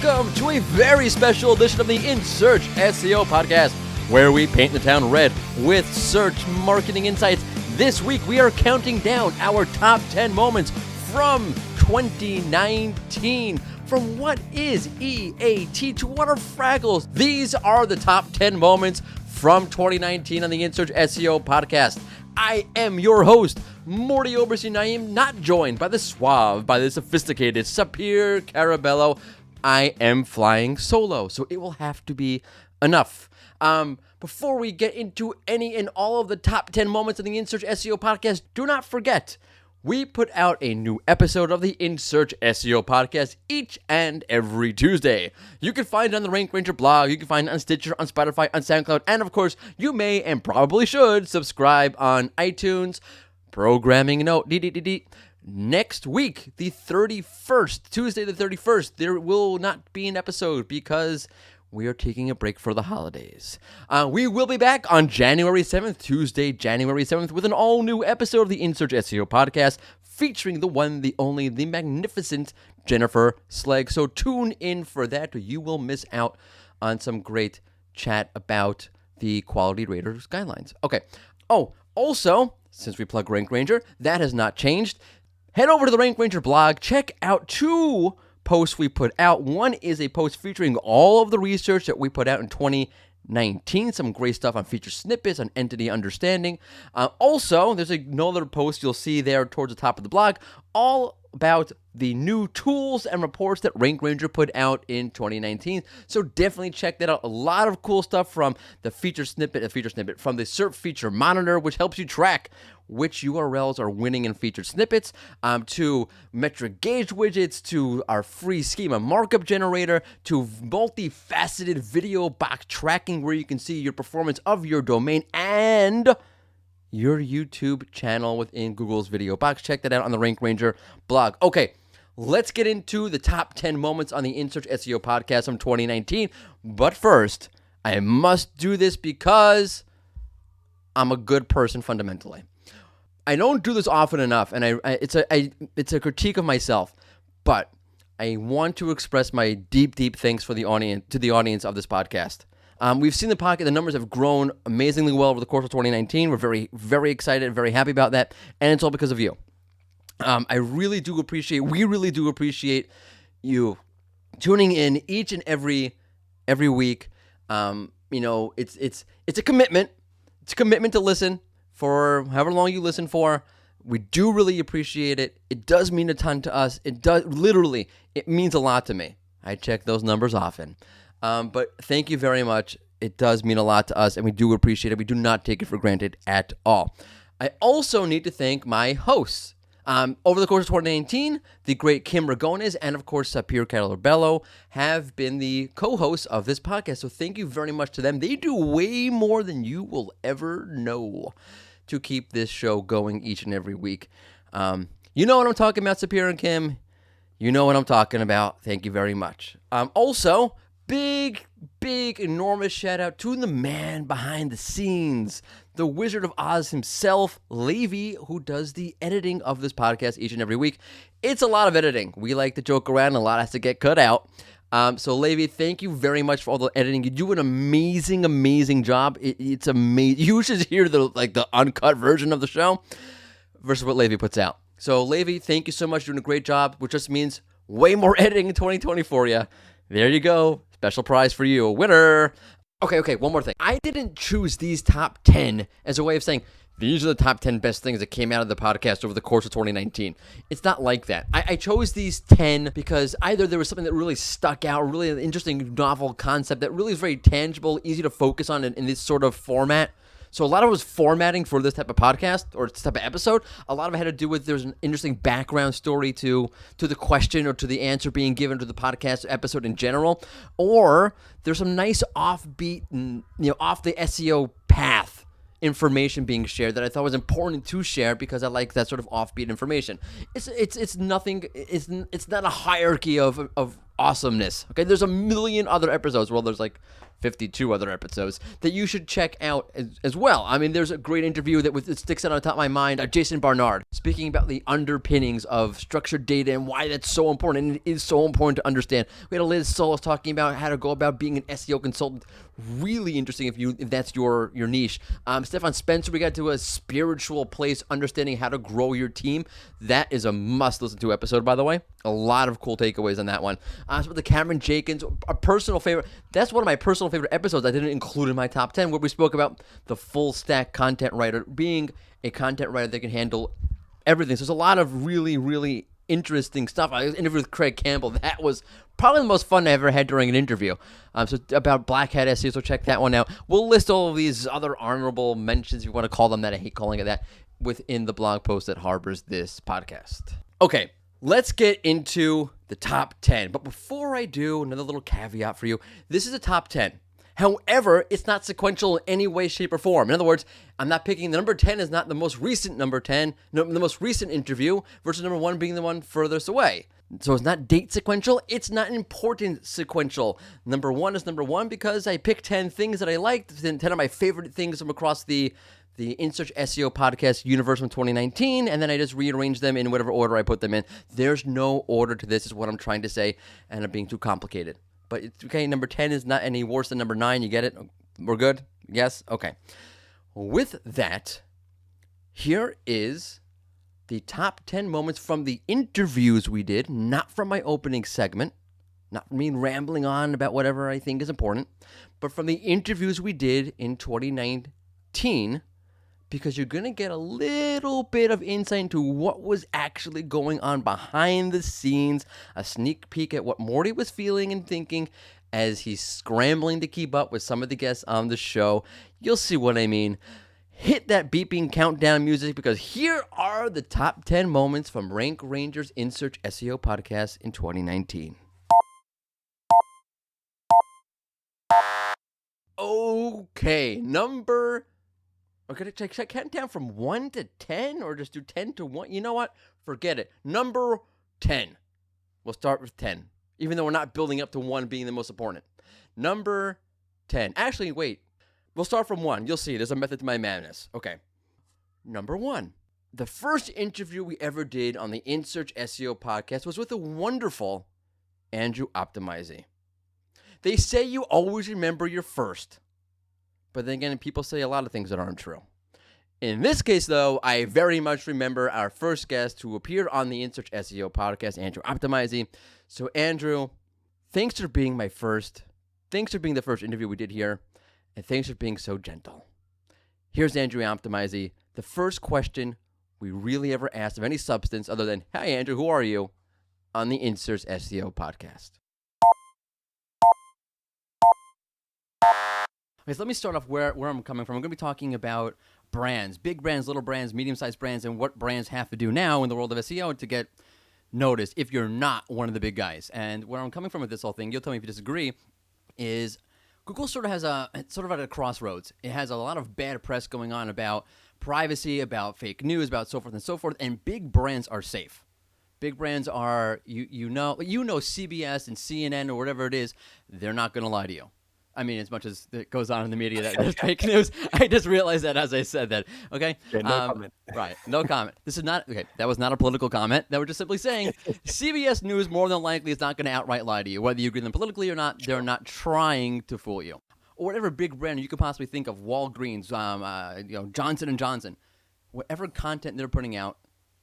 Welcome to a very special edition of the In Search SEO Podcast, where we paint the town red with search marketing insights. This week, we are counting down our top 10 moments from 2019. From what is EAT to what are Fraggles? These are the top 10 moments from 2019 on the In Search SEO Podcast. I am your host, Morty Oberstein. I am not joined by the suave, by the sophisticated Sapir Carabello. I am flying solo, so it will have to be enough. Before we get into any and all of the top 10 moments of the In Search SEO Podcast, do not forget, we put out a new episode of the In Search SEO Podcast each and every Tuesday. You can find it on the Rank Ranger blog, you can find it on Stitcher, on Spotify, on SoundCloud, and of course, you may and probably should subscribe on iTunes. Programming note, next week, the 31st, Tuesday the 31st, there will not be an episode because we are taking a break for the holidays. We will be back on January 7th, Tuesday, January 7th, with an all-new episode of the In Search SEO Podcast featuring the one, the only, the magnificent Jennifer Slegg. So tune in for that, or you will miss out on some great chat about the Quality Raters guidelines. Okay. Oh, also, since we plug Rank Ranger, that has not changed. Head over to the Rank Ranger blog, check out two posts we put out. One is a post featuring all of the research that we put out in 2019, some great stuff on feature snippets, on entity understanding. Also, there's another post you'll see there towards the top of the blog, all about the new tools and reports that Rank Ranger put out in 2019. So definitely check that out. A lot of cool stuff from the feature snippet, from the SERP feature monitor, which helps you track which URLs are winning in featured snippets, to metric gauge widgets, to our free schema markup generator, to multifaceted video box tracking where you can see your performance of your domain and your YouTube channel within Google's video box. Check that out on the Rank Ranger blog. Okay, let's get into the top 10 moments on the In Search SEO Podcast from 2019. But first, I must do this because I'm a good person fundamentally. I don't do this often enough, and it's a critique of myself, but I want to express my deep thanks for the audience of this podcast. We've seen the podcast; the numbers have grown amazingly well over the course of 2019. We're very, very excited and very happy about that, and it's all because of you. We really do appreciate you tuning in each and every week. It's a commitment. It's a commitment to listen for however long you listen for. We do really appreciate it. It does mean a ton to us. It means a lot to me. I check those numbers often. But thank you very much. It does mean a lot to us, and we do appreciate it. We do not take it for granted at all. I also need to thank my hosts. Over the course of 2019, the great Kim Ragones and, of course, Sapir Carabello have been the co-hosts of this podcast. So thank you very much to them. They do way more than you will ever know to keep this show going each and every week. You know what I'm talking about, Sapir and Kim. You know what I'm talking about. Thank you very much. Also, big, enormous shout out to the man behind the scenes, the Wizard of Oz himself, Levy, who does the editing of this podcast each and every week. It's a lot of editing. We like to joke around. A lot has to get cut out. So, Levy, thank you very much for all the editing. You do an amazing job. It's amazing. You should hear the uncut version of the show versus what Levy puts out. So, Levy, thank you so much. You're doing a great job, which just means way more editing in 2020 for you. There you go. Special prize for you. Winner. Okay, one more thing. I didn't choose these top 10 as a way of saying, these are the top 10 best things that came out of the podcast over the course of 2019. It's not like that. I chose these 10 because either there was something that really stuck out, really an interesting novel concept that really is very tangible, easy to focus on in this sort of format. So a lot of it was formatting for this type of podcast or this type of episode. A lot of it had to do with there's an interesting background story to the question or to the answer being given to the podcast episode in general. Or there's some nice offbeat and off the SEO path information being shared that I thought was important to share because I like that sort of offbeat information. It's nothing. It's not a hierarchy of awesomeness. Okay, there's a million other episodes. Well, there's like 52 other episodes that you should check out as well. I mean, there's a great interview that sticks out on top of my mind. Jason Barnard speaking about the underpinnings of structured data and why that's so important, and it is so important to understand. We had a Liz Solis talking about how to go about being an SEO consultant. Really interesting if that's your niche. Stefan Spencer, we got to a spiritual place, understanding how to grow your team. That is a must listen to episode, by the way. A lot of cool takeaways on that one. So the Cameron Jenkins, a personal favorite. That's one of my personal favorite episodes I didn't include in my top 10, where we spoke about the full stack content writer, being a content writer that can handle everything. So there's a lot of really, really interesting stuff. I interviewed with Craig Campbell. That was probably the most fun I ever had during an interview. So about Black Hat SEO, so check that one out. We'll list all of these other honorable mentions, if you want to call them that. I hate calling it that, within the blog post that harbors this podcast. Okay, let's get into the top 10. But before I do, another little caveat for you. This is a top 10. However, it's not sequential in any way, shape, or form. In other words, I'm not picking the number 10 is not the most recent number 10, no, the most recent interview versus number 1 being the one furthest away. So it's not date sequential. It's not important sequential. Number 1 is number 1 because I picked 10 things that I liked, 10 of my favorite things from across the In Search SEO podcast universe from 2019, and then I just rearrange them in whatever order I put them in. There's no order to this, is what I'm trying to say, and I'm being too complicated. But it's okay, number 10 is not any worse than number 9. You get it? We're good? Yes? Okay. With that, here is the top 10 moments from the interviews we did, not from my opening segment, not from me rambling on about whatever I think is important, but from the interviews we did in 2019, because you're going to get a little bit of insight into what was actually going on behind the scenes, a sneak peek at what Morty was feeling and thinking as he's scrambling to keep up with some of the guests on the show. You'll see what I mean. Hit that beeping countdown music, because here are the top 10 moments from Rank Ranger's In Search SEO podcast in 2019. Okay, should I count down from 1 to 10 or just do 10 to 1? You know what? Forget it. Number 10. We'll start with 10, even though we're not building up to 1 being the most important. Number 10. Actually, wait. We'll start from 1. You'll see. There's a method to my madness. Okay. Number 1. The first interview we ever did on the In Search SEO podcast was with the wonderful Andrew Optimizy. They say you always remember your first. But then again, people say a lot of things that aren't true. In this case, though, I very much remember our first guest who appeared on the In Search SEO podcast, Andrew Optimizy. So, Andrew, thanks for being the first interview we did here, and thanks for being so gentle. Here's Andrew Optimizy, the first question we really ever asked of any substance other than, "Hi, Andrew, who are you?" on the In Search SEO podcast. Okay, so let me start off where I'm coming from. I'm going to be talking about brands, big brands, little brands, medium-sized brands, and what brands have to do now in the world of SEO to get noticed if you're not one of the big guys. And where I'm coming from with this whole thing, you'll tell me if you disagree, is Google sort of at a crossroads. It has a lot of bad press going on about privacy, about fake news, about so forth and so forth, and big brands are safe. Big brands are, you know CBS and CNN or whatever it is, they're not going to lie to you. I mean, as much as it goes on in the media that there's fake news, I just realized that as I said that. Okay? No comment. Right. No comment. This is not, okay, that was not a political comment. That we're just simply saying CBS News more than likely is not going to outright lie to you. Whether you agree with them politically or not, they're not trying to fool you. Or whatever big brand you could possibly think of, Walgreens, Johnson & Johnson. Whatever content they're putting out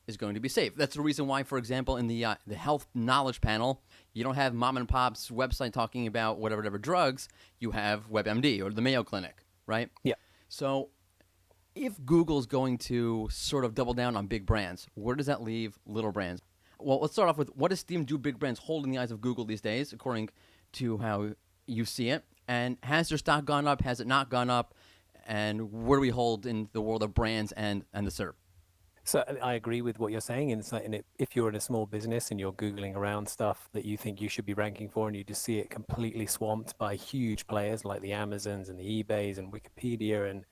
is going to be safe. That's the reason why, for example, in the health knowledge panel, you don't have mom and pop's website talking about whatever drugs. You have WebMD or the Mayo Clinic, right? Yeah. So if Google's going to sort of double down on big brands, where does that leave little brands? Well, let's start off with, what esteem do big brands hold in the eyes of Google these days, according to how you see it? And has their stock gone up? Has it not gone up? And where do we hold in the world of brands and the SERP? So I agree with what you're saying. If you're in a small business and you're Googling around stuff that you think you should be ranking for, and you just see it completely swamped by huge players like the Amazons and the eBays and Wikipedia, and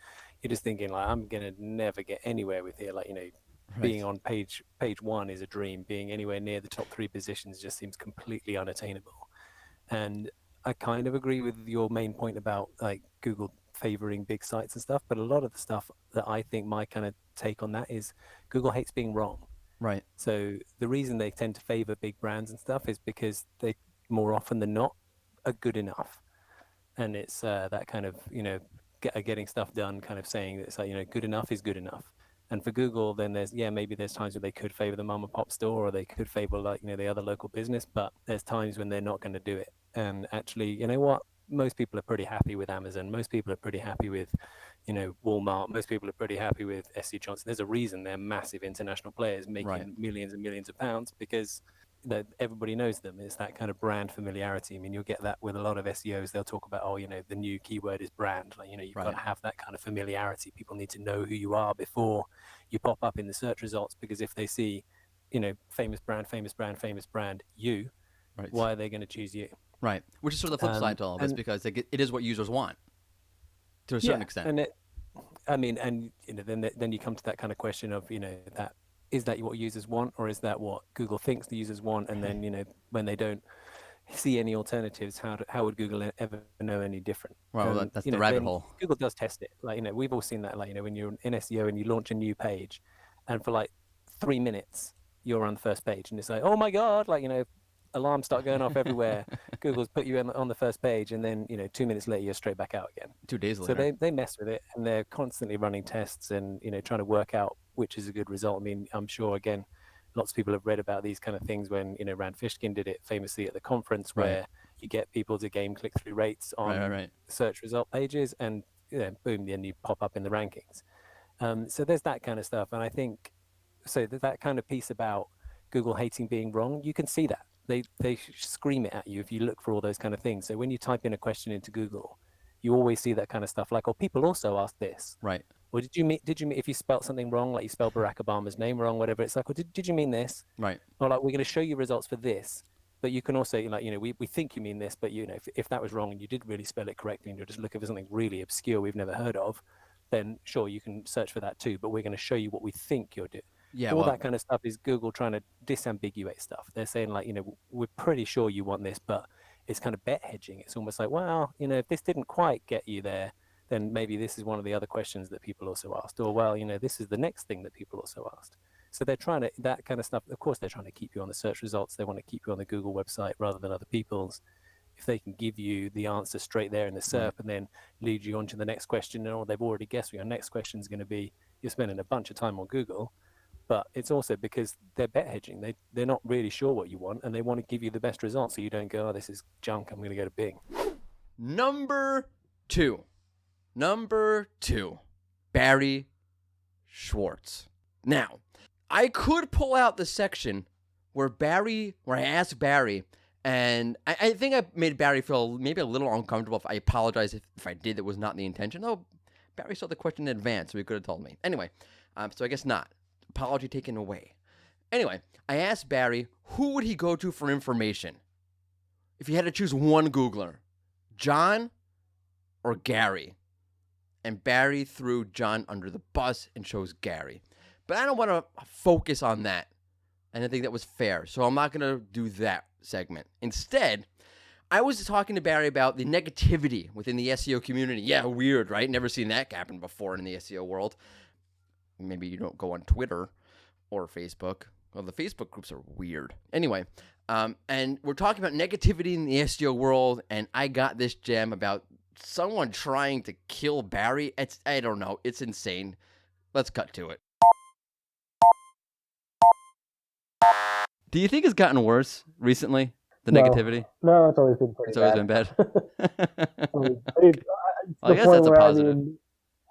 you're just thinking, like, I'm going to never get anywhere with here. Like, right. Being on page 1 is a dream. Being anywhere near the top 3 positions just seems completely unattainable. And I kind of agree with your main point about like Google favoring big sites and stuff, but a lot of the stuff that I think my kind of take on that is Google hates being wrong. Right. So the reason they tend to favor big brands and stuff is because they more often than not are good enough. And it's that kind of, getting stuff done kind of saying that it's like, good enough is good enough. And for Google, then maybe there's times where they could favor the mom and pop store, or they could favor like, the other local business, but there's times when they're not going to do it. And actually, you know what? Most people are pretty happy with Amazon. Most people are pretty happy with, Walmart. Most people are pretty happy with SC Johnson. There's a reason they're massive international players making millions and millions of pounds, because that everybody knows them. It's that kind of brand familiarity. I mean, you'll get that with a lot of SEOs. They'll talk about, the new keyword is brand. Like, you've got to have that kind of familiarity. People need to know who you are before you pop up in the search results, because if they see, famous brand, you, why are they going to choose you? Right. Which is sort of the flip side to all this, because it is what users want to a certain extent. And then you come to that kind of question of, that is that what users want, or is that what Google thinks the users want? And then, when they don't see any alternatives, how would Google ever know any different? Well, that's the rabbit hole. Google does test it. Like, we've all seen that, like, when you're in SEO and you launch a new page, and for like 3 minutes, you're on the first page, and it's like, oh my God, like, alarms start going off everywhere. Google's put you on the first page, and then 2 minutes later you're straight back out again. 2 days later. So they mess with it, and they're constantly running tests and trying to work out which is a good result. I mean, I'm sure again, lots of people have read about these kind of things when Rand Fishkin did it famously at the conference, where you get people to game click-through rates on search result pages, and boom, then you pop up in the rankings. So there's that kind of stuff, and I think so that kind of piece about Google hating being wrong, you can see that. They scream it at you if you look for all those kind of things. So when you type in a question into Google, you always see that kind of stuff, like, oh, people also ask this. Right. Or did you mean if you spelt something wrong, like you spelled Barack Obama's name wrong, whatever, it's like, well, did you mean this? Right. Or like, we're going to show you results for this, but you can also, like, we think you mean this, but if that was wrong and you did really spell it correctly, and you're just looking for something really obscure we've never heard of, then sure, you can search for that too, but we're going to show you what we think you're doing. Yeah, all that kind of stuff is Google trying to disambiguate stuff. They're saying, like, we're pretty sure you want this, but it's kind of bet hedging. It's almost like, well, if this didn't quite get you there, then maybe this is one of the other questions that people also asked. Or, well, this is the next thing that people also asked. So they're trying to, that kind of stuff, of course, they're trying to keep you on the search results. They want to keep you on the Google website rather than other people's. If they can give you the answer straight there in the SERP and then lead you on to the next question, or they've already guessed what your next question is going to be, you're spending a bunch of time on Google. But it's also because they're bet hedging. They're not really sure what you want, and they want to give you the best results, so you don't go, oh, this is junk, I'm going to go to Bing. Number two, Barry Schwartz. Now, I could pull out the section where I asked Barry, and I think I made Barry feel maybe a little uncomfortable. I apologize if I did. That was not the intention. Oh, Barry saw the question in advance, so he could have told me. Anyway, so I guess not. Apology taken away. Anyway, I asked Barry, who would he go to for information if he had to choose one Googler, John or Gary? And Barry threw John under the bus and chose Gary. But I don't want to focus on that. I didn't think that was fair, so I'm not going to do that segment. Instead, I was talking to Barry about the negativity within the SEO community. Yeah, weird, right? Never seen that happen before in the SEO world. Maybe you don't go on Twitter or Facebook. Well, the Facebook groups are weird. Anyway, and we're talking about negativity in the SEO world, and I got this gem about someone trying to kill Barry. I don't know. It's insane. Let's cut to it. Do you think it's gotten worse recently, the negativity? No, it's always been pretty bad. Well, I guess that's a positive.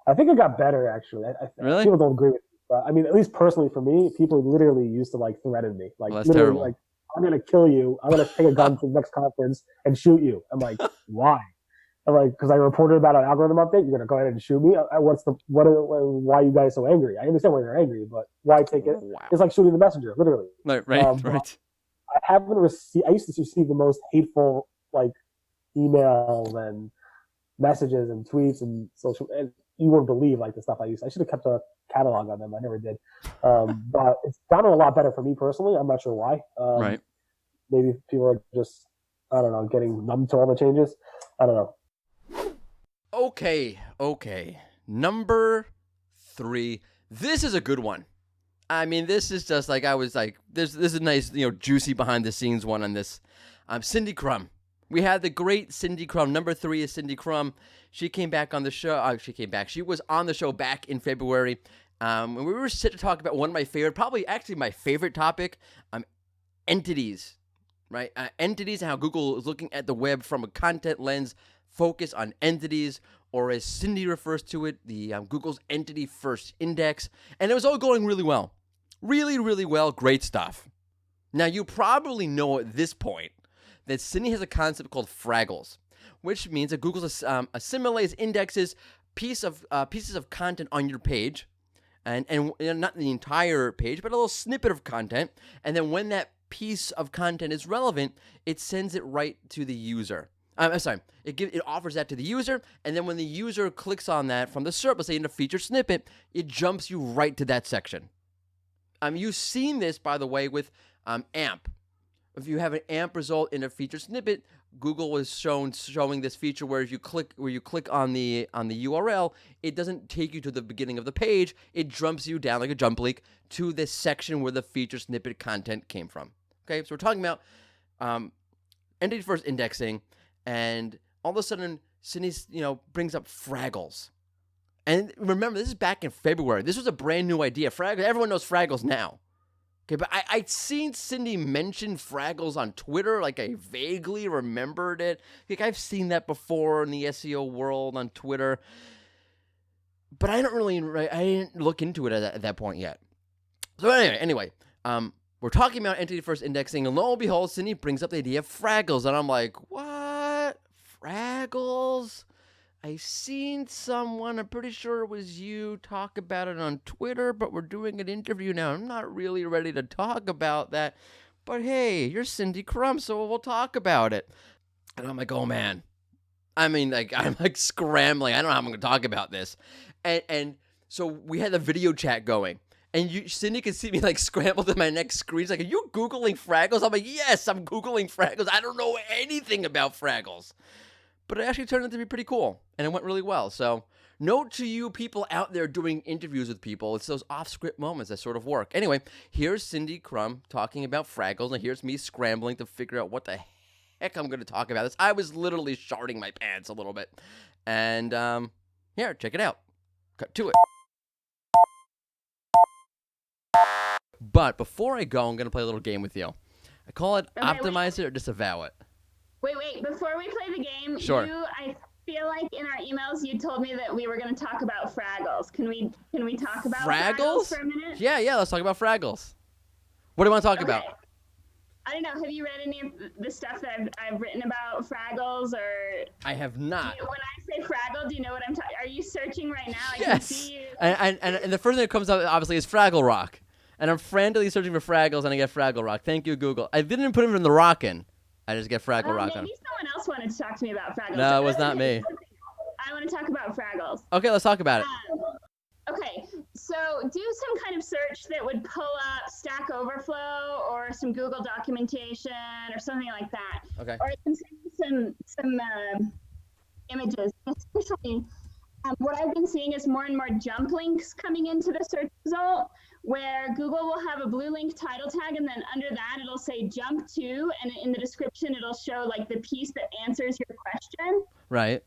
I think it got better, actually. Really? People don't agree with me. But I mean, at least personally for me, people literally used to like threaten me. Like, that's literally, terrible. like, I'm going to kill you. I'm going to take a gun to the next conference and shoot you. I'm like, why? I'm like, because I reported about an algorithm update, you're going to go ahead and shoot me? Why are you guys so angry? I understand why you're angry, but why take it? Wow. It's like shooting the messenger, literally. Right. I haven't received, I used to receive the most hateful, like, emails and messages and tweets and social, and you wouldn't believe, like, the stuff I used. I should have kept a catalog on them. I never did. But it's gotten a lot better for me personally. I'm not sure why. Right. Maybe people are just I don't know, getting numb to all the changes. I don't know. Okay. Number 3. This is a good one. I mean, this is just like, I was like, this is a nice, juicy behind the scenes one on this. Cindy Krum. We had the great Cindy Krum. Number 3 is Cindy Krum. She came back on the show. She was on the show back in February. And we were set to talk about one of my favorite, probably actually my favorite topic, entities, right? Entities and how Google is looking at the web from a content lens, focus on entities, or as Cindy refers to it, the Google's Entity First Index. And it was all going really well. Really, really well. Great stuff. Now, you probably know at this point that Cindy has a concept called Fraggles, which means that Google assimilates, indexes pieces of content on your page, and not the entire page, but a little snippet of content. And then when that piece of content is relevant, it sends it right to the user. It offers that to the user, and then when the user clicks on that from the SERP, let's say in a featured snippet, it jumps you right to that section. You've seen this, by the way, with AMP. If you have an AMP result in a featured snippet, Google was showing this feature where you click on the URL, it doesn't take you to the beginning of the page. It jumps you down like a jump link to this section where the featured snippet content came from. Okay, so we're talking about entity first indexing, and all of a sudden, Cindy brings up Fraggles. And remember, this is back in February. This was a brand new idea. Fraggles, everyone knows Fraggles now. Okay, but I'd seen Cindy mention Fraggles on Twitter, like I vaguely remembered it. Like I've seen that before in the SEO world on Twitter, but I didn't look into it at that point yet. So anyway, we're talking about entity first indexing, and lo and behold, Cindy brings up the idea of Fraggles, and I'm like, what? Fraggles? I've seen someone, I'm pretty sure it was you, talk about it on Twitter, but we're doing an interview now. I'm not really ready to talk about that. But hey, you're Cindy Krum, so we'll talk about it. And I'm like, oh man. I'm scrambling. I don't know how I'm going to talk about this. And so we had the video chat going. And Cindy could see me scramble to my next screen. She's like, are you Googling Fraggles? I'm like, yes, I'm Googling Fraggles. I don't know anything about Fraggles. But it actually turned out to be pretty cool, and it went really well. So note to you people out there doing interviews with people, it's those off-script moments that sort of work. Anyway, here's Cindy Krum talking about Fraggles, and here's me scrambling to figure out what the heck I'm going to talk about this. I was literally sharting my pants a little bit. And here, check it out. Cut to it. But before I go, I'm going to play a little game with you. I call it Optimize It or Disavow It. Wait. Before we play the game, sure. I feel like in our emails you told me that we were going to talk about Fraggles. Can we talk about Fraggles for a minute? Yeah, let's talk about Fraggles. What do you want to talk about? I don't know. Have you read any of the stuff that I've written about Fraggles, or? I have not. When I say Fraggle, do you know what I'm talking? Are you searching right now? I yes. can see you. And the first thing that comes up obviously is Fraggle Rock, and I'm frantically searching for Fraggles, and I get Fraggle Rock. Thank you, Google. I didn't put him in the rockin'. I just get Fraggle Rock on. Maybe someone else wanted to talk to me about Fraggles. No, it was not me. I want to talk about Fraggles. Okay, let's talk about it. Okay, so do some kind of search that would pull up Stack Overflow or some Google documentation or something like that. Okay. Or it can send some images. Especially, what I've been seeing is more and more jump links coming into the search result, where Google will have a blue link title tag, and then under that it'll say jump to, and in the description it'll show the piece that answers your question. Right.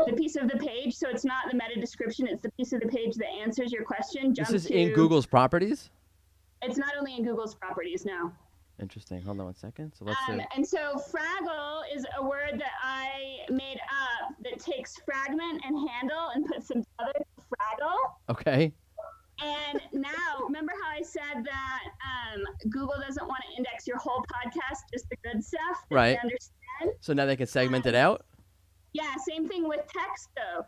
The piece of the page, so it's not the meta description, it's the piece of the page that answers your question. This is in Google's properties? It's not only in Google's properties, no. Interesting. Hold on one second. So let's see. And so Fraggle is a word that I made up that takes fragment and handle and puts them together to Fraggle. Okay. And now, remember how I said that Google doesn't want to index your whole podcast, just the good stuff that right. they understand? So now they can segment it out? Yeah, same thing with text, though,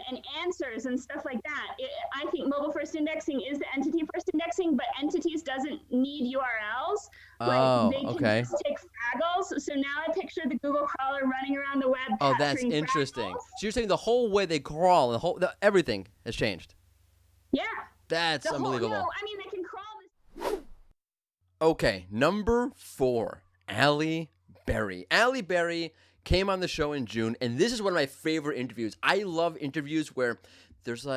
and answers and stuff like that. I think mobile first indexing is the entity first indexing, but entities doesn't need URLs. They can just take Fraggles. So now I picture the Google crawler running around the web. Oh, that's interesting. So you're saying the whole way they crawl, everything has changed? Yeah. That's unbelievable. They can crawl this. Okay, number 4, Halle Berry. Halle Berry came on the show in June, and this is one of my favorite interviews. I love interviews where there's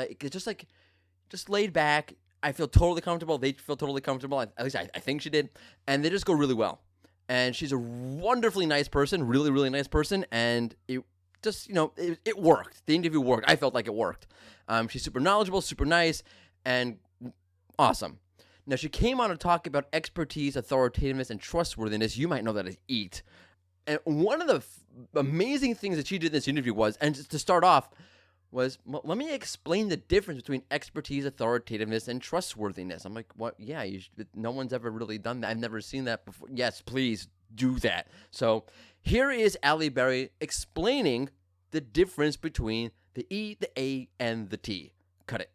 just laid back. I feel totally comfortable. They feel totally comfortable. At least I think she did. And they just go really well. And she's a wonderfully nice person, really, really nice person. And it just, it worked. The interview worked. I felt like it worked. She's super knowledgeable, super nice, and awesome. Now, she came on to talk about expertise, authoritativeness, and trustworthiness. You might know that as EAT. And one of the amazing things that she did in this interview was, and to start off, was, let me explain the difference between expertise, authoritativeness, and trustworthiness. I'm like, what? Yeah, no one's ever really done that. I've never seen that before. Yes, please do that. So here is Halle Berry explaining the difference between the E, the A, and the T. Cut it.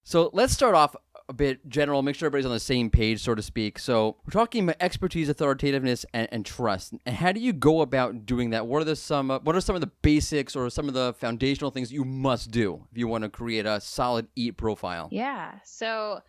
So let's start off a bit general, make sure everybody's on the same page, so to speak. So we're talking about expertise, authoritativeness, and trust. And how do you go about doing that? What are some of the basics or some of the foundational things you must do if you want to create a solid EAT profile? Yeah. So,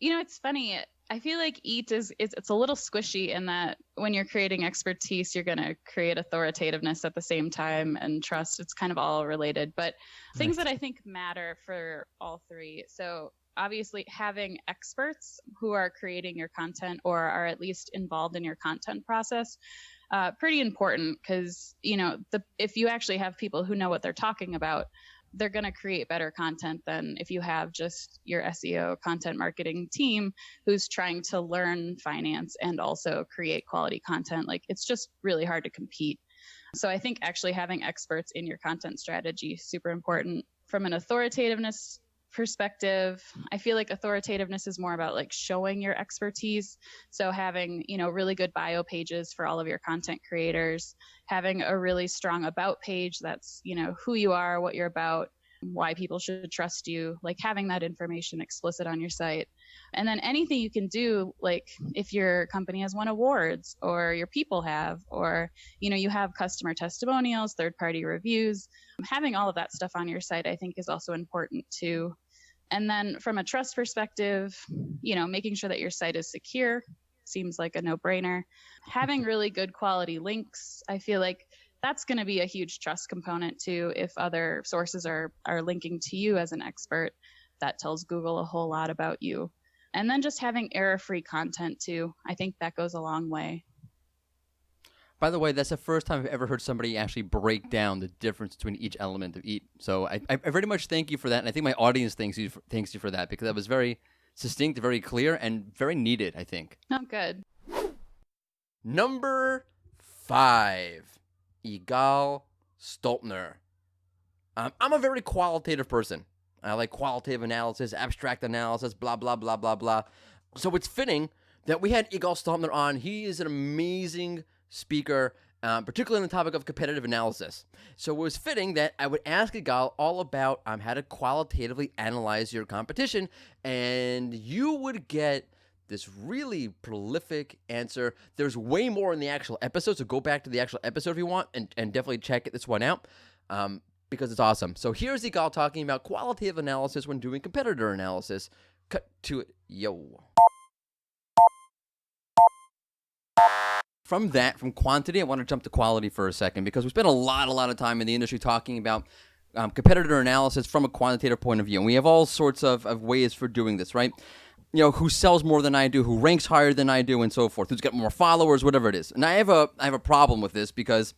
it's funny. I feel like EAT it's a little squishy in that when you're creating expertise, you're going to create authoritativeness at the same time, and trust. It's kind of all related, but things that I think matter for all three. So obviously having experts who are creating your content or are at least involved in your content process, pretty important, because, if you actually have people who know what they're talking about, they're going to create better content than if you have just your SEO content marketing team who's trying to learn finance and also create quality content. Like, it's just really hard to compete. So I think actually having experts in your content strategy is super important. From an authoritativeness perspective, I feel like authoritativeness is more about like showing your expertise. So having, really good bio pages for all of your content creators, having a really strong about page that's, who you are, what you're about, why people should trust you, like having that information explicit on your site. And then anything you can do, like if your company has won awards or your people have, or, you have customer testimonials, third-party reviews, having all of that stuff on your site, I think is also important too. And then from a trust perspective, making sure that your site is secure seems like a no-brainer. Having really good quality links, I feel like that's going to be a huge trust component too. If other sources are linking to you as an expert, that tells Google a whole lot about you. And then just having error-free content too. I think that goes a long way. By the way, that's the first time I've ever heard somebody actually break down the difference between each element of EAT. So I very much thank you for that, and I think my audience thanks you for that, because that was very succinct, very clear, and very needed, I think. Oh, good. Number 5, Yigal Stoltner. I'm a very qualitative person. I like qualitative analysis, abstract analysis, blah, blah, blah, blah, blah. So it's fitting that we had Yigal Stoltner on. He is an amazing speaker, particularly on the topic of competitive analysis. So it was fitting that I would ask Yigal all about how to qualitatively analyze your competition, and you would get this really prolific answer. There's way more in the actual episode, so go back to the actual episode if you want, and definitely check this one out, because it's awesome. So here's Yigal talking about qualitative analysis when doing competitor analysis. Cut to it, yo. From quantity, I want to jump to quality for a second, because we spent a lot of time in the industry talking about competitor analysis from a quantitative point of view. And we have all sorts of ways for doing this, right? Who sells more than I do, who ranks higher than I do, and so forth, who's got more followers, whatever it is. And I have a problem with this, because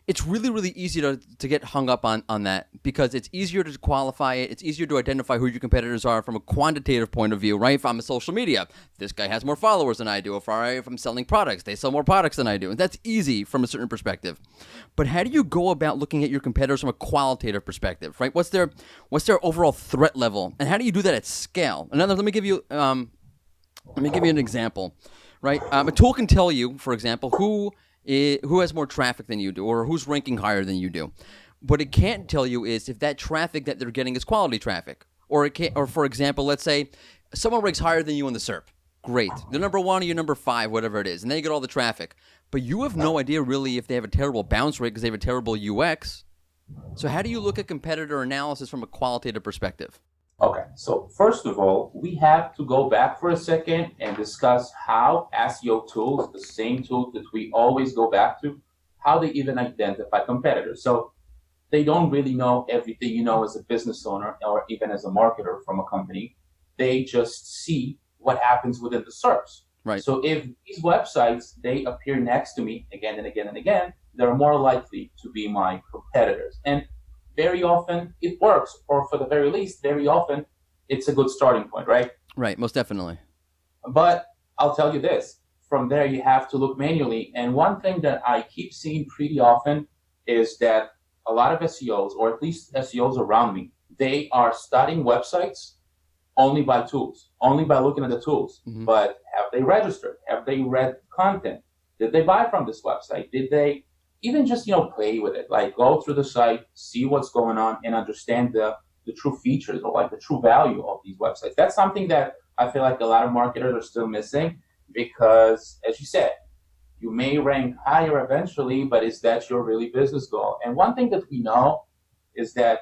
it's really, really easy to get hung up on that, because it's easier to qualify it. It's easier to identify who your competitors are from a quantitative point of view, right? If I'm a social media, this guy has more followers than I do. If I'm selling products, they sell more products than I do. And that's easy from a certain perspective. But how do you go about looking at your competitors from a qualitative perspective, right? What's their overall threat level? And how do you do that at scale? Let me give you an example, right? A tool can tell you, for example, who has more traffic than you do, or who's ranking higher than you do. What it can't tell you is if that traffic that they're getting is quality traffic. Or for example, let's say someone ranks higher than you in the SERP. Great. They're number 1 or you're number 5, whatever it is, and they get all the traffic. But you have no idea really if they have a terrible bounce rate because they have a terrible UX. So how do you look at competitor analysis from a qualitative perspective? Okay. So first of all, we have to go back for a second and discuss how SEO tools, the same tools that we always go back to, how they even identify competitors. So they don't really know everything you know as a business owner or even as a marketer from a company. They just see what happens within the search. Right. So if these websites, they appear next to me again and again and again, they're more likely to be my competitors. And very often it works, or for the very least, very often it's a good starting point, right? Right, most definitely. But I'll tell you this, from there you have to look manually. And one thing that I keep seeing pretty often is that a lot of SEOs, or at least SEOs around me, they are studying websites only by tools, only by looking at the tools. Mm-hmm. But have they registered? Have they read content? Did they buy from this website? Did they even just, play with it? Like go through the site, see what's going on, and understand the true features or like the true value of these websites. That's something that I feel like a lot of marketers are still missing because, as you said, you may rank higher eventually, but is that your really business goal? And one thing that we know is that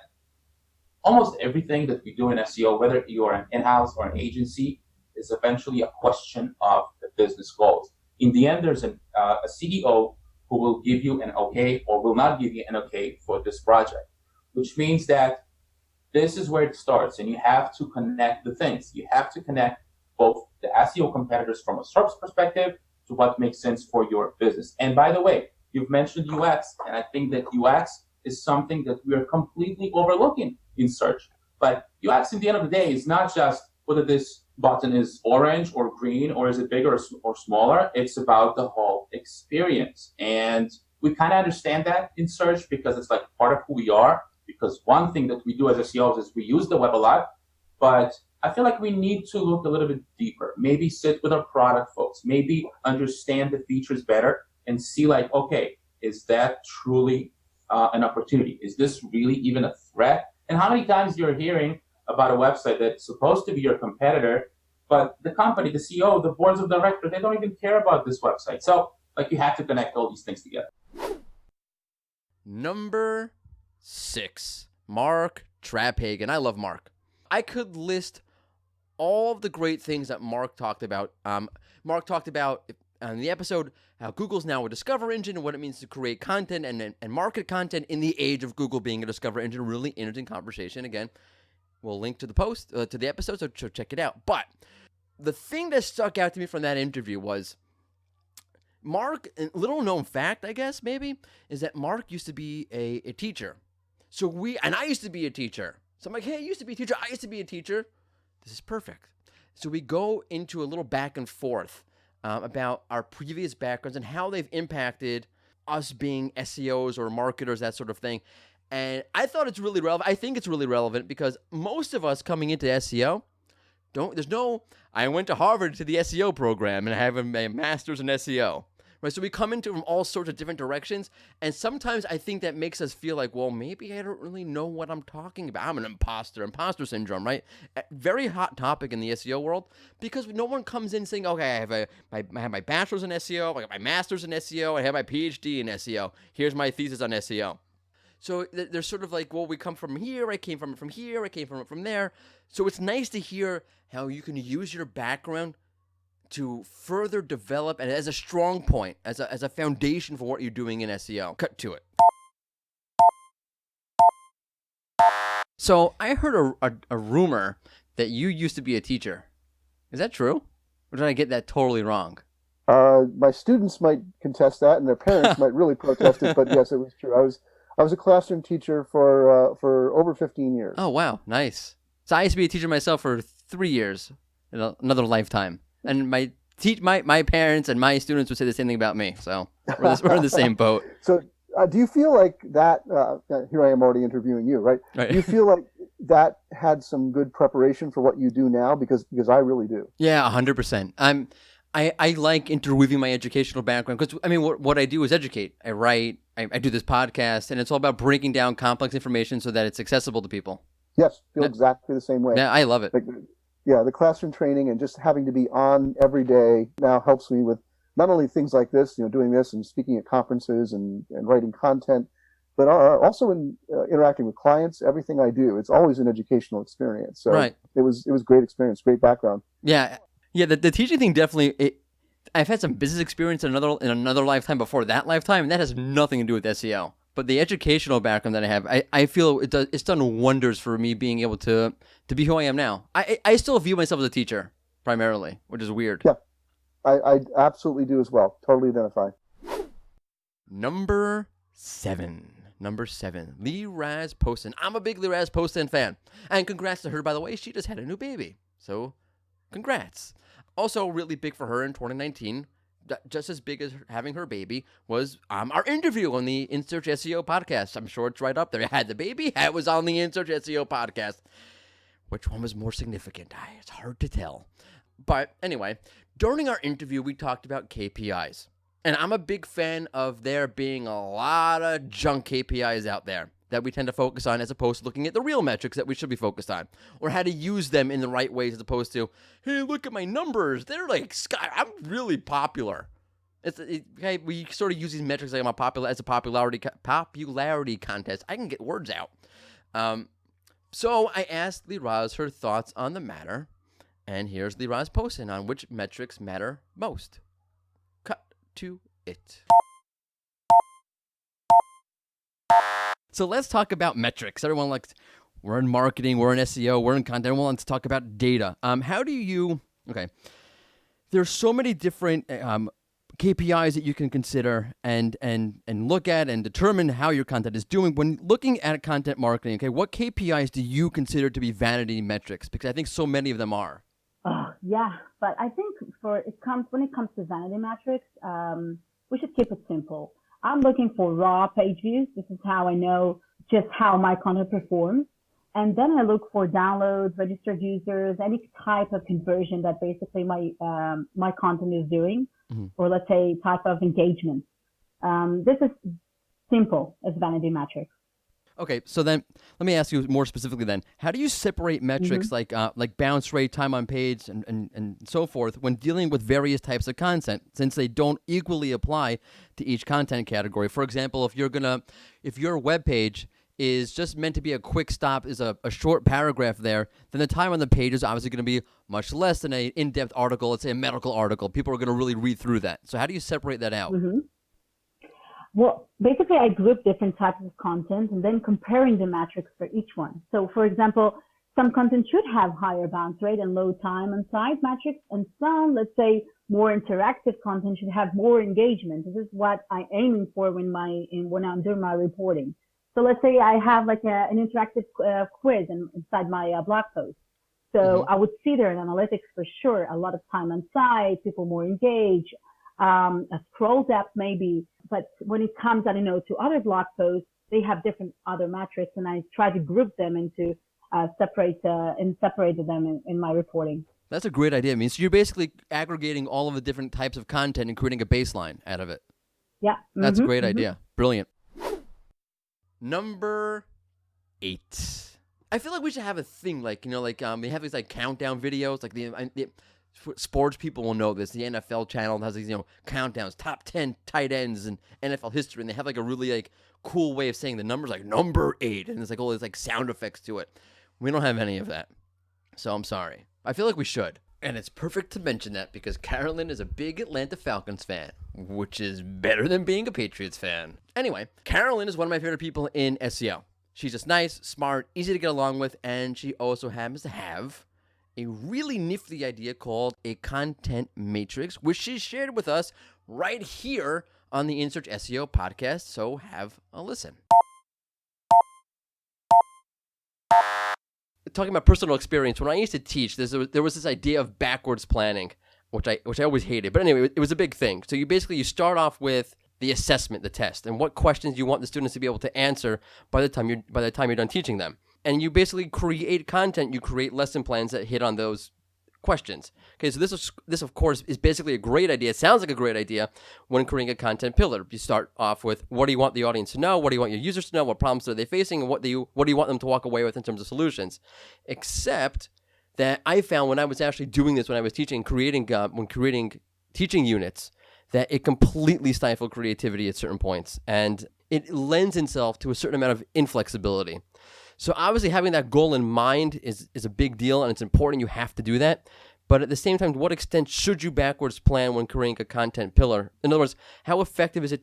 almost everything that we do in SEO, whether you are an in-house or an agency, is eventually a question of the business goals. In the end, there's a CEO who will give you an okay or will not give you an okay for this project, which means that this is where it starts, and you have to connect the things. You have to connect both the SEO competitors from a search perspective to what makes sense for your business. And by the way, you've mentioned UX, and I think that UX is something that we are completely overlooking in search. But UX, in the end of the day, is not just whether this button is orange or green, or is it bigger or smaller. It's about the whole experience. And we kind of understand that in search because it's like part of who we are. Because one thing that we do as SEOs is we use the web a lot, but I feel like we need to look a little bit deeper. Maybe sit with our product folks, maybe understand the features better and see like, okay, is that truly an opportunity? Is this really even a threat? And how many times you're hearing about a website that's supposed to be your competitor, but the company, the CEO, the boards of directors, they don't even care about this website. So like you have to connect all these things together. Number 6, Mark Traphagen. I love Mark. I could list all of the great things that Mark talked about. Mark talked about in the episode how Google's now a discover engine and what it means to create content and market content in the age of Google being a discover engine. Really interesting conversation. Again, we'll link to the post, to the episode, so check it out. But the thing that stuck out to me from that interview was Mark, a little known fact, I guess, maybe, is that Mark used to be a teacher. And I used to be a teacher. So I'm like, hey, I used to be a teacher. I used to be a teacher. This is perfect. So we go into a little back and forth about our previous backgrounds and how they've impacted us being SEOs or marketers, that sort of thing. And I thought it's really relevant. I think it's really relevant because most of us coming into SEO, I went to Harvard to the SEO program and I have a master's in SEO. Right, so we come into from all sorts of different directions, and sometimes I think that makes us feel like, well, maybe I don't really know what I'm talking about. I'm an imposter syndrome, right? Very hot topic in the SEO world because no one comes in saying, okay, I have my bachelor's in SEO, I got my master's in SEO, I have my PhD in SEO. Here's my thesis on SEO. So they're sort of like, well, we come from here, I came from here, I came from there. So it's nice to hear how you can use your background to further develop and as a strong point, as a foundation for what you're doing in SEO. Cut to it. So I heard a rumor that you used to be a teacher. Is that true? Or did I get that totally wrong? My students might contest that, and their parents might really protest it. But yes, it was true. I was a classroom teacher for over 15 years. Oh wow, nice. So I used to be a teacher myself for 3 years, in another lifetime. And my parents and my students would say the same thing about me. So we're in the same boat. So do you feel like that, here I am already interviewing you, right? Do you feel like that had some good preparation for what you do now? Because I really do. Yeah, 100%. I like interweaving my educational background because, I mean, what I do is educate. I write, I do this podcast, and it's all about breaking down complex information so that it's accessible to people. Yes, feel exactly the same way. Yeah, I love it. The classroom training and just having to be on every day now helps me with not only things like this, doing this and speaking at conferences and writing content, but also in interacting with clients, everything I do, it's always an educational experience. So Right. it was great experience, great background. Yeah. The teaching thing definitely. I've had some business experience in another lifetime before that lifetime, and that has nothing to do with SEO. But the educational background that I have, I feel it's done wonders for me being able to be who I am now. I still view myself as a teacher primarily, which is weird. Yeah, I absolutely do as well. Totally identify. Number seven, Lee Raz Poston. I'm a big Lee Raz Poston fan, and congrats to her, by the way. She just had a new baby, so congrats. Also, really big for her in 2019, just as big as having her baby, was our interview on the In Search SEO podcast. I'm sure it's right up there. I had the baby, it was on the In Search SEO podcast. Which one was more significant? It's hard to tell. But anyway, during our interview, we talked about KPIs. And I'm a big fan of there being a lot of junk KPIs out there that we tend to focus on as opposed to looking at the real metrics that we should be focused on, or how to use them in the right ways as opposed to, hey, look at my numbers. They're like, I'm really popular. Okay, we sort of use these metrics like as a popularity contest. I can get words out. So I asked Lee Raz her thoughts on the matter, and here's Lee Raz Poston on which metrics matter most. Cut to it. So let's talk about metrics. Everyone likes, we're in marketing, we're in SEO, we're in content. Everyone wants to talk about data. There's so many different KPIs that you can consider and look at and determine how your content is doing. When looking at content marketing, okay, what KPIs do you consider to be vanity metrics? Because I think so many of them are. Yeah, but I think when it comes to vanity metrics, we should keep it simple. I'm looking for raw page views. This is how I know just how my content performs. And then I look for downloads, registered users, any type of conversion that basically my content is doing, or let's say type of engagement. This is simple as vanity metrics. Okay, so then let me ask you more specifically then. How do you separate metrics like bounce rate, time on page, and so forth when dealing with various types of content, since they don't equally apply to each content category? For example, if your web page is just meant to be a quick stop, is a short paragraph there, then the time on the page is obviously going to be much less than an in-depth article, let's say a medical article. People are going to really read through that. So how do you separate that out? Well, basically, I group different types of content and then comparing the metrics for each one. So, for example, some content should have higher bounce rate and low time on site metrics, and some, let's say, more interactive content should have more engagement. This is what I'm aiming for when I'm doing my reporting. So let's say I have like an interactive quiz inside my blog post. So I would see there in analytics for sure, a lot of time on site, people more engaged, a scroll depth maybe. But when it comes, to other blog posts, they have different other metrics, and I try to group them into separated them in my reporting. That's a great idea. I mean, so you're basically aggregating all of the different types of content and creating a baseline out of it. Yeah. That's a great idea. Brilliant. Number 8. I feel like we should have a thing they have these like countdown videos, like the sports people will know this. The NFL channel has these, countdowns, top 10 tight ends in NFL history, and they have like a really like cool way of saying the numbers, like number 8, and there's like all these like sound effects to it. We don't have any of that, so I'm sorry. I feel like we should. And it's perfect to mention that because Carolyn is a big Atlanta Falcons fan, which is better than being a Patriots fan. Anyway, Carolyn is one of my favorite people in SEO. She's just nice, smart, easy to get along with, and she also happens to have a really nifty idea called a content matrix, which she shared with us right here on the In Search SEO podcast, so have a listen. Talking about personal experience, when I used to teach, there was this idea of backwards planning, which I always hated. But anyway, it was a big thing. So you start off with the assessment, the test, and what questions you want the students to be able to answer by the time you're done teaching them. And you basically create content, you create lesson plans that hit on those questions. Okay, so this of course is basically a great idea. It sounds like a great idea when creating a content pillar. You start off with what do you want the audience to know, what do you want your users to know, what problems are they facing, and what do you want them to walk away with in terms of solutions. Except that I found when I was actually doing this, when I was teaching, creating teaching units, that it completely stifled creativity at certain points. And it lends itself to a certain amount of inflexibility. So obviously having that goal in mind is a big deal, and it's important. You have to do that. But at the same time, to what extent should you backwards plan when creating a content pillar? In other words, how effective is it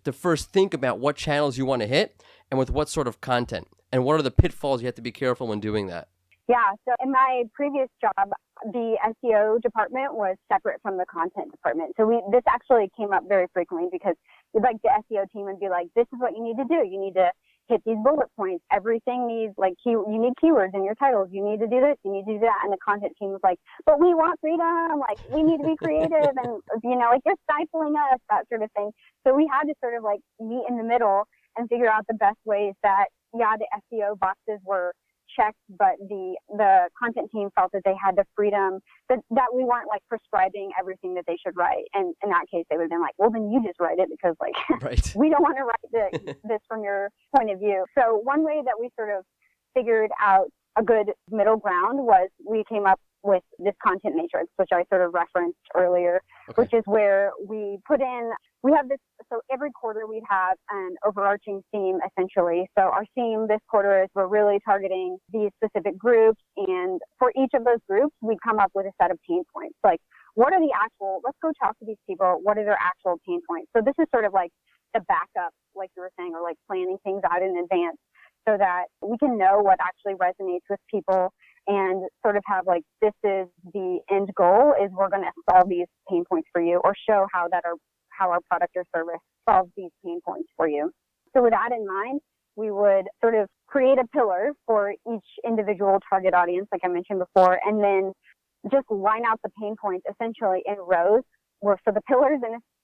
to first think about what channels you want to hit and with what sort of content? And what are the pitfalls you have to be careful when doing that? Yeah, so in my previous job, the SEO department was separate from the content department. So this actually came up very frequently because the SEO team would be like, this is what you need to do. You need to hit these bullet points. Everything needs you need keywords in your titles. You need to do this. You need to do that. And the content team was like, but we want freedom. Like, we need to be creative. And, you're stifling us, that sort of thing. So we had to sort of meet in the middle and figure out the best ways that, the SEO boxes were checked, but the content team felt that they had the freedom that we weren't prescribing everything that they should write. And in that case, they would have been like, well, then you just write it because right. We don't want to write this from your point of view. So one way that we sort of figured out a good middle ground was we came up with this content matrix, which I sort of referenced earlier, which is where we have this, so every quarter we'd have an overarching theme essentially. So our theme this quarter is we're really targeting these specific groups, and for each of those groups, we'd come up with a set of pain points. What are the let's go talk to these people, what are their actual pain points? So this is sort of the backup, like you were saying, or planning things out in advance so that we can know what actually resonates with people and sort of have this is the end goal is we're going to solve these pain points for you or show how our product or service solves these pain points for you. So with that in mind, we would sort of create a pillar for each individual target audience, like I mentioned before, and then just line out the pain points essentially in rows. So the pillars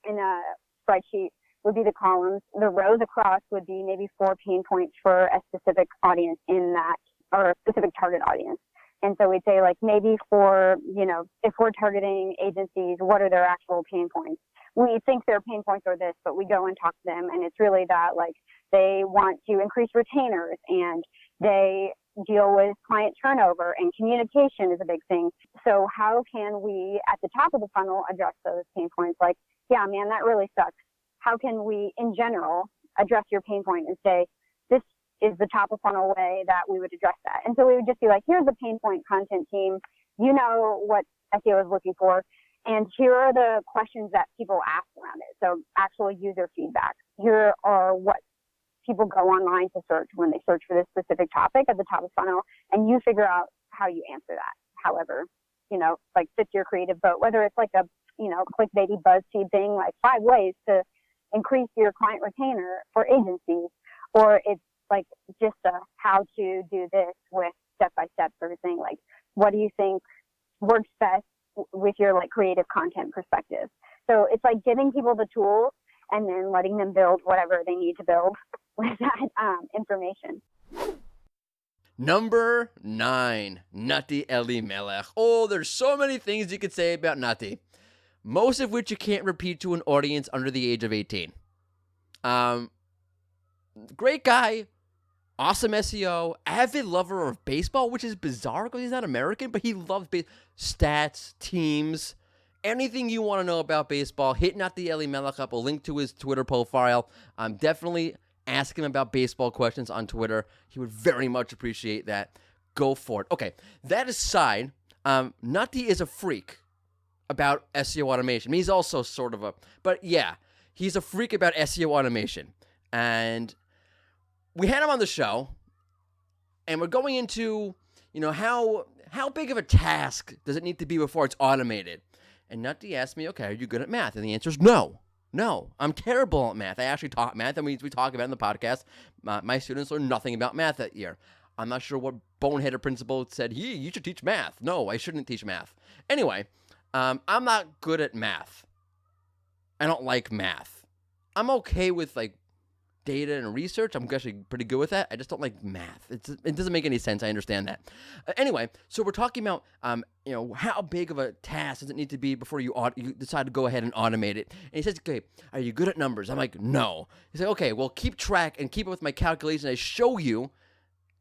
in a spreadsheet would be the columns. The rows across would be maybe 4 pain points for a specific audience in that, or a specific target audience. And so we'd say maybe for, if we're targeting agencies, what are their actual pain points? We think their pain points are this, but we go and talk to them, and it's really that they want to increase retainers and they deal with client turnover, and communication is a big thing. So how can we at the top of the funnel address those pain points? Yeah, man, that really sucks. How can we in general address your pain point and say, this is the top of funnel way that we would address that? And so we would just be here's the pain point content team. You know what SEO is looking for. And here are the questions that people ask around it. So actual user feedback. Here are what people go online to search when they search for this specific topic at the top of funnel. And you figure out how you answer that. However, fits your creative boat, whether it's a, clickbaity BuzzFeed thing, 5 ways to increase your client retainer for agencies, or it's just a how to do this with step-by-step sort of thing. What do you think works best with your creative content perspective? So it's giving people the tools and then letting them build whatever they need to build with that information. Number 9, Nati Elimelech. Oh, there's so many things you could say about Nati, most of which you can't repeat to an audience under the age of 18. Great guy, awesome SEO, avid lover of baseball, which is bizarre because he's not American, but he loves stats, teams, anything you want to know about baseball. Hit Nati Elimelech up, a link to his Twitter profile. Definitely ask him about baseball questions on Twitter. He would very much appreciate that. Go for it. Okay, that aside, Nati is a freak about SEO automation. He's also sort of but yeah, he's a freak about SEO automation. And we had him on the show, and we're going into, how big of a task does it need to be before it's automated? And Nati asked me, okay, are you good at math? And the answer is no. No, I'm terrible at math. I actually taught math, and we talk about it in the podcast. My students learned nothing about math that year. I'm not sure what boneheaded principal said, you should teach math. No, I shouldn't teach math. Anyway, I'm not good at math. I don't like math. I'm okay with data and research. I'm actually pretty good with that. I just don't like math. It doesn't make any sense. I understand that. Anyway, so we're talking about how big of a task does it need to be before you decide to go ahead and automate it. And he says, okay, are you good at numbers? I'm like, no. He's like, okay, well, keep track and keep up with my calculations. I show you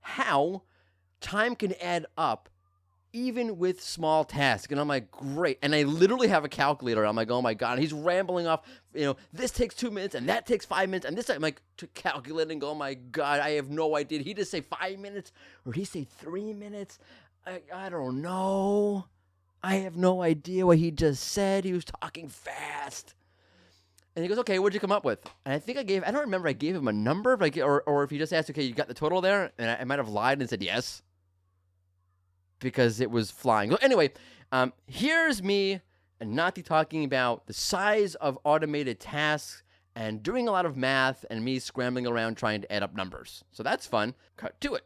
how time can add up even with small tasks. And I'm like, great. And I literally have a calculator. I'm like, oh my God. He's rambling off, this takes 2 minutes and that takes 5 minutes. And this I'm like to calculate and go, oh my God, I have no idea. Did he just say 5 minutes or did he say 3 minutes? I don't know. I have no idea what he just said. He was talking fast. And he goes, okay, what'd you come up with? And I think I don't remember I gave him a number, or if he just asked, okay, you got the total there? And I might have lied and said yes, because it was flying. Well, anyway, here's me and Nati talking about the size of automated tasks and doing a lot of math and me scrambling around trying to add up numbers. So that's fun. Cut to it.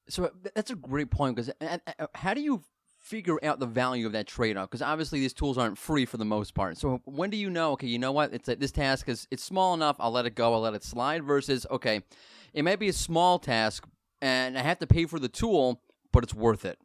So that's a great point, because how do you figure out the value of that trade-off? Because obviously these tools aren't free for the most part. So when do you know, okay, you know what, it's like this task it's small enough, I'll let it go, I'll let it slide, versus, okay, it might be a small task and I have to pay for the tool, but it's worth it.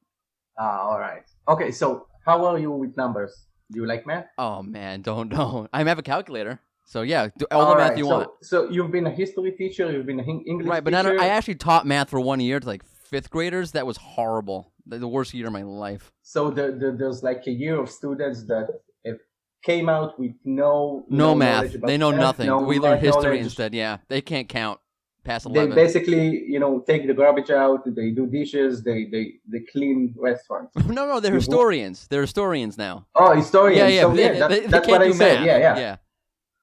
All right. Okay, so how are you with numbers? Do you like math? Oh man, don't. I have a calculator. So yeah, do all the math you want. So you've been a history teacher, you've been an English teacher. Right, but I actually taught math for 1 year to like fifth graders. That was horrible. The worst year of my life. So there's like a year of students that came out with no math. They know math, nothing. We learn history knowledge. Instead. Yeah, they can't count past 11. They basically, take the garbage out. They do dishes. They clean restaurants. No, they're historians. They're historians now. Oh, historians. Yeah. So, they that's can't what I do said. math. Yeah.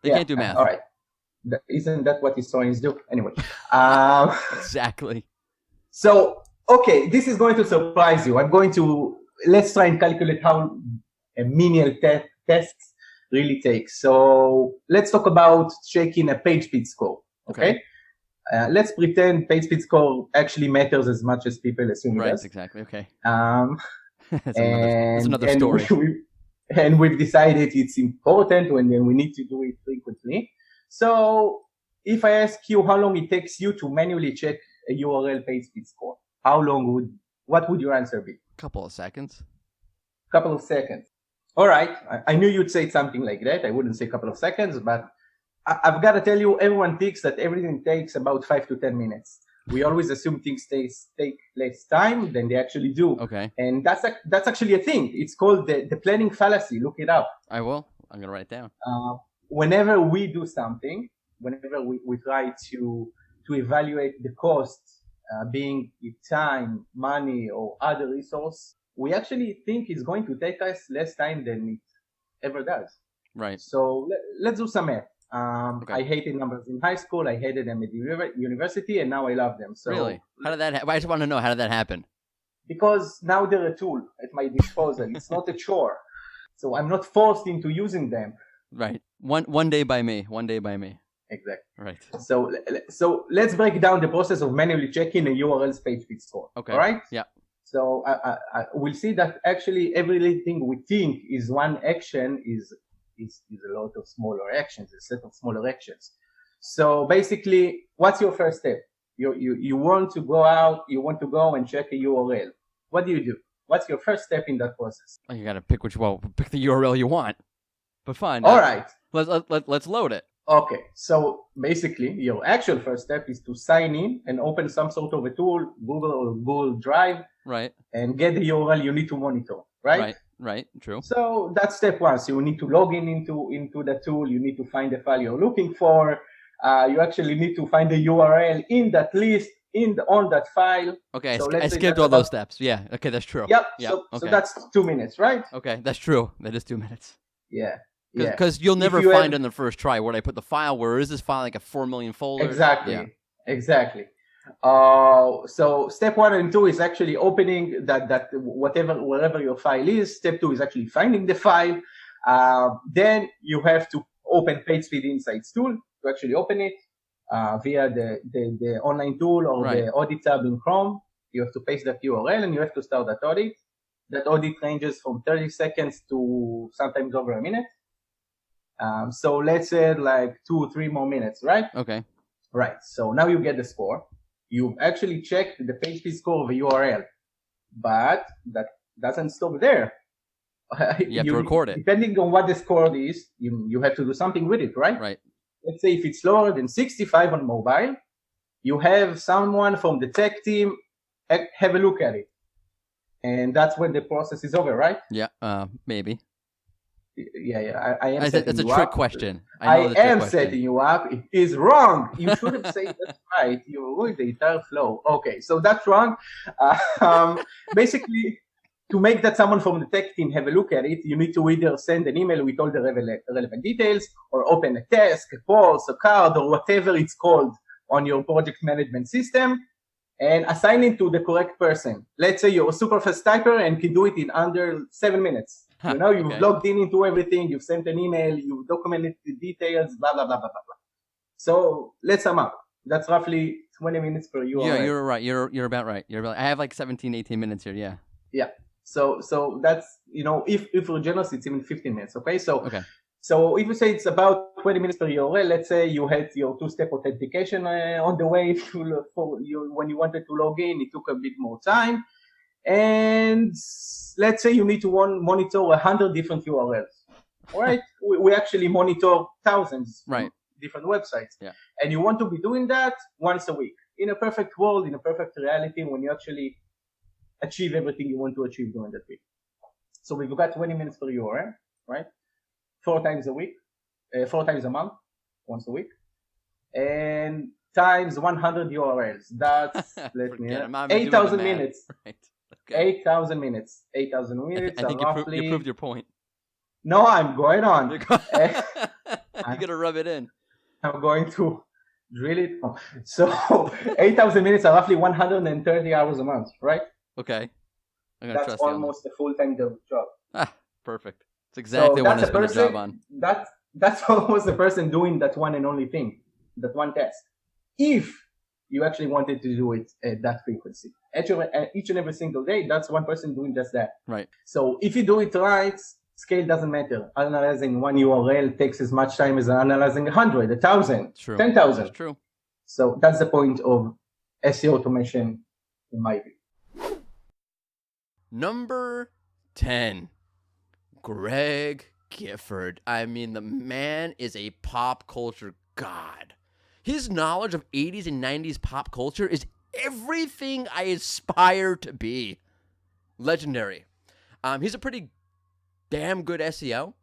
They can't do math. All right. Isn't that what historians do? Anyway. Exactly. So, okay, this is going to surprise you. Let's try and calculate how a menial tests really takes. So let's talk about checking a page speed score. Okay. Let's pretend page speed score actually matters as much as people assume it does. Right, exactly. Okay. That's another story. And we've decided it's important and then we need to do it frequently. So if I ask you how long it takes you to manually check a URL page speed score, what would your answer be? Couple of seconds. Couple of seconds. All right. I knew you'd say something like that. I wouldn't say a couple of seconds, but I've got to tell you, everyone thinks that everything takes about 5 to 10 minutes. We always assume things take less time than they actually do. Okay. And that's actually a thing. It's called the planning fallacy. Look it up. I will. I'm going to write it down. Whenever we do something, whenever we try to evaluate the cost, being it time, money, or other resource, we actually think it's going to take us less time than it ever does. Right. So let's do some math. Okay. I hated numbers in high school. I hated them at university, and now I love them. So really? How did that happen? I just want to know, how did that happen? Because now they're a tool at my disposal. It's not a chore. So I'm not forced into using them. Right. One day by me. One day by me. Exactly. Right. So let's break down the process of manually checking a URL's page speed score. Okay. All right? Yeah. So we'll see that actually everything we think is one action is a lot of smaller actions, a set of smaller actions. So basically, what's your first step? You want to go out, you want to go and check a URL. What do? What's your first step in that process? Oh, you got to pick the URL you want. But fine. All right. Let's load it. Okay. So basically, your actual first step is to sign in and open some sort of a tool, Google or Google Drive, right, and get the URL you need to monitor. Right. Right. True. So that's step one. So you need to log in into the tool. You need to find the file you're looking for. You actually need to find the URL in that list, on that file. Okay, so I skipped all those steps. Yeah. Okay, that's true. Yep. Okay. So that's 2 minutes, right? Okay, that's true. That is 2 minutes. Yeah. Because you'll never find it on the first try. Where I put the file? Where is this file? Like a 4 million folder? Exactly. Yeah. Exactly. So step 1 and 2 is actually opening that wherever your file is. Step 2 is actually finding the file. Then you have to open PageSpeed Insights tool to actually open it via the online tool or the audit tab in Chrome. You have to paste that URL and you have to start that audit. That audit ranges from 30 seconds to sometimes over a minute. So let's say like 2 or 3 more minutes, right? Okay. Right. So now you get the score. You've actually checked the page speed score of a URL, but that doesn't stop there. You have to record it. Depending on what the score is, you have to do something with it, right? Right. Let's say if it's lower than 65 on mobile, you have someone from the tech team have a look at it. And that's when the process is over, right? Yeah, maybe. Yeah. I am. It's a trick question. I am setting you up. It is wrong. You should have said that's right. You ruined the entire flow. Okay, so that's wrong. Basically, to make that someone from the tech team have a look at it, you need to either send an email with all the relevant details, or open a task, a post, a card, or whatever it's called on your project management system, and assign it to the correct person. Let's say you're a super fast typer and can do it in under 7 minutes. You've logged into everything, you've sent an email, you've documented the details, blah, blah, blah, blah, blah, blah. So let's sum up. That's roughly 20 minutes per URL. Yeah, you're right. You're about right. I have like 17, 18 minutes here, yeah. Yeah. So that's, if we're generous, it's even 15 minutes, okay? So if you say it's about 20 minutes per URL, let's say you had your two-step authentication on the way when you wanted to log in, it took a bit more time. And let's say you need to monitor 100 different URLs, all right? we actually monitor thousands of different websites. Yeah. And you want to be doing that once a week. In a perfect world, in a perfect reality, when you actually achieve everything you want to achieve during that week. So we've got 20 minutes per URL, right? 4 times a week, 4 times a month, once a week, and times 100 URLs. That's 8,000 minutes. Right. Okay. 8,000 minutes. 8,000 minutes. I think you proved your point. No, I'm going on. You gotta rub it in. I'm going to drill it. So 8,000 minutes are roughly 130 hours a month, right? Okay. That's almost a full-time job. Perfect. It's exactly what I spent a job on. That's almost the person doing that one and only thing, that one task. If you actually wanted to do it at that frequency, each and every single day, that's one person doing just that. Right. So if you do it right, scale doesn't matter. Analyzing one URL takes as much time as analyzing 100, 1,000, 10,000. That's true. So that's the point of SEO automation, in my view. Number 10, Greg Gifford. I mean, the man is a pop culture god. His knowledge of 80s and 90s pop culture is everything I aspire to be. Legendary. He's a pretty damn good SEO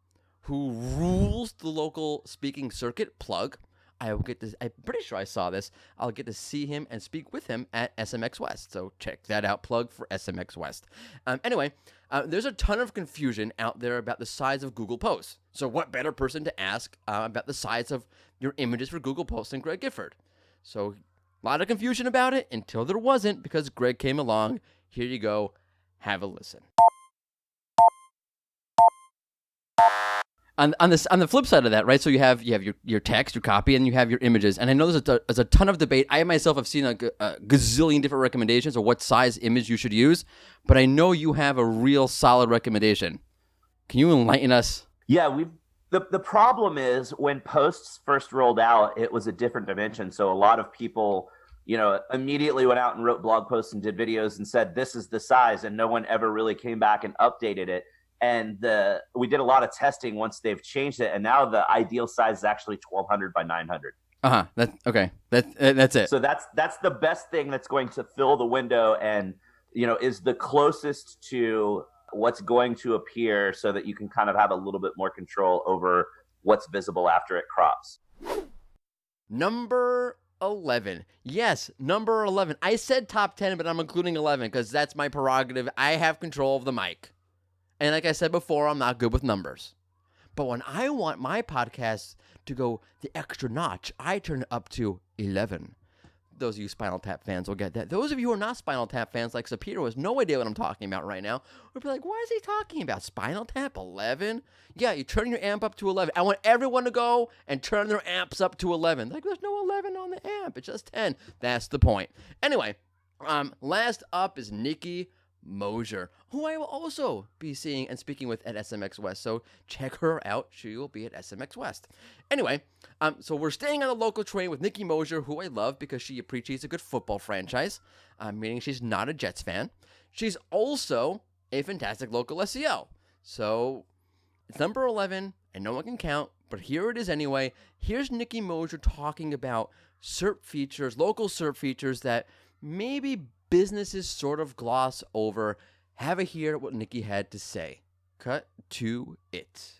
who rules the local speaking circuit. Plug. I'm pretty sure I saw this. I'll get to see him and speak with him at SMX West. So check that out. Plug for SMX West. Anyway, there's a ton of confusion out there about the size of Google Posts. So what better person to ask about the size of your images for Google Posts than Greg Gifford? So a lot of confusion about it until there wasn't, because Greg came along. Here you go. Have a listen. On the flip side of that, right? So you have your text, your copy, and you have your images. And I know there's a ton of debate. I myself have seen a gazillion different recommendations of what size image you should use, but I know you have a real solid recommendation. Can you enlighten us? Yeah, the problem is when posts first rolled out, it was a different dimension. So a lot of people, immediately went out and wrote blog posts and did videos and said this is the size, and no one ever really came back and updated it. And we did a lot of testing once they've changed it, and now the ideal size is actually 1,200 by 900. That's okay. That's it. So that's the best thing that's going to fill the window, and is the closest to what's going to appear, so that you can kind of have a little bit more control over what's visible after it crops. Number 11. Yes, number 11. I said top 10, but I'm including 11 because that's my prerogative. I have control of the mic. And like I said before, I'm not good with numbers. But when I want my podcast to go the extra notch, I turn it up to 11. Those of you Spinal Tap fans will get that. Those of you who are not Spinal Tap fans, like Sapiro, has no idea what I'm talking about right now, would be like, what is he talking about? Spinal Tap 11? Yeah, you turn your amp up to 11. I want everyone to go and turn their amps up to 11. Like, there's no 11 on the amp. It's just 10. That's the point. Anyway, last up is Nikki Moser, who I will also be seeing and speaking with at SMX West. So check her out. She will be at SMX West. Anyway, so we're staying on the local train with Nikki Moser, who I love because she appreciates a good football franchise, meaning she's not a Jets fan. She's also a fantastic local SEO. So it's number 11, and no one can count, but here it is anyway. Here's Nikki Moser talking about SERP features, local SERP features that maybe businesses sort of gloss over. Have a hear what Nikki had to say. Cut to it.